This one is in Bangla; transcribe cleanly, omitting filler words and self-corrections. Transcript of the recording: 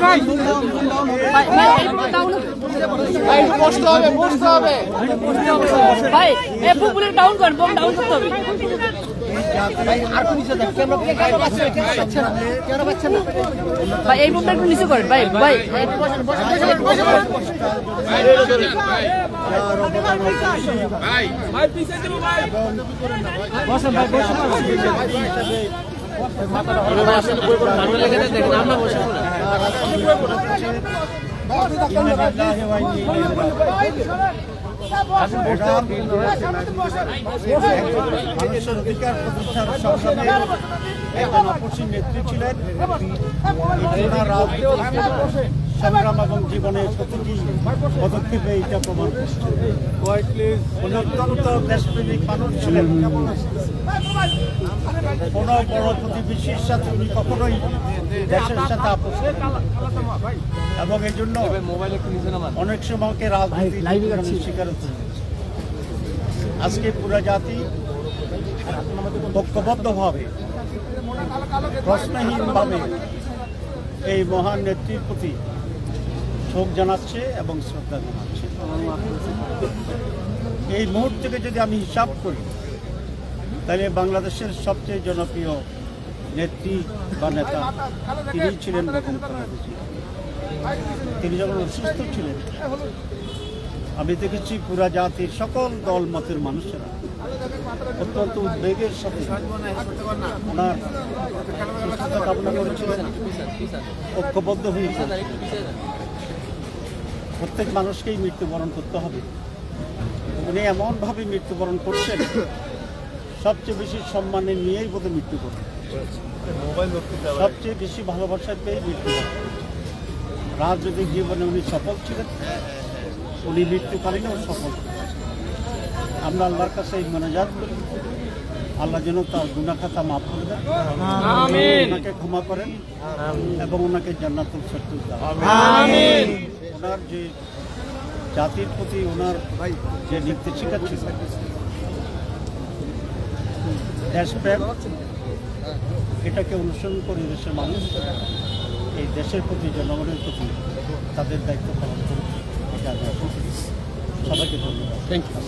ভাই ডাউন করেন, ডাউন করতে হবে। ভাই এই বুকটা একটু নিচে করেন ভাই। ভাই মানুষের অধিকার প্রতিষ্ঠার সংগ্রামে একজন অপসীম নেত্রী ছিলেন। সংগ্রাম এবং জীবনের প্রতিটি পদক্ষেপে এটা প্রমাণ করছে। অত্যন্ত দেশপ্রেমিক মানুষ ছিলেন। কোনো বড় প্রতিবেশীর সাথে উনি কখনোই দেশের সাথে আপোষ করেন এবং এই জন্য অনেক সময়কে রাজনীতি শিকার হচ্ছে। আজকে পুরা জাতি ঐক্যবদ্ধভাবে প্রশ্নহীনভাবে এই মহান নেত্রীর প্রতি শোক জানাচ্ছে এবং শ্রদ্ধা জানাচ্ছে। এই মুহূর্তকে যদি আমি হিসাব করি তাহলে বাংলাদেশের সবচেয়ে জনপ্রিয় নেত্রী বা নেতা তিনি ছিলেন। তিনি যখন অসুস্থ ছিলেন আমি দেখেছি পুরা জাতির সকল দল মতের মানুষেরা অত্যন্ত উদ্বেগের সাথে ওনার সুস্থতা কামনা করেছিলেন, ঐক্যবদ্ধ হয়েছে। প্রত্যেক মানুষকেই মৃত্যুবরণ করতে হবে। উনি এমনভাবে মৃত্যুবরণ করছেন সবচেয়ে বেশি সম্মানে নিয়েই বোধহয় মৃত্যু করবেন, সবচেয়ে বেশি ভালোবাসা পেয়ে মৃত্যু করবেন। রাজনৈতিক জীবনে উনি সফল ছিলেন, উনি মৃত্যুকালীনও সফল। আমরা আল্লাহর কাছে এই মোনাজাত করি, আল্লাহ যেন তার গুনাহ খাতা মাফ করে দেন, ওনাকে ক্ষমা করেন এবং ওনাকে জান্নাতুল ফেরদৌস দান। ওনার যে জাতির প্রতি ওনার যে নির্দেশিকা ছিল, দেশপ্রেম, এটাকে অনুসরণ করে দেশের মানুষ এই দেশের প্রতি, জনগণের প্রতি তাদের দায়িত্ব পালন করবে। এটা আমি সবাইকে ধন্যবাদ। Thank you.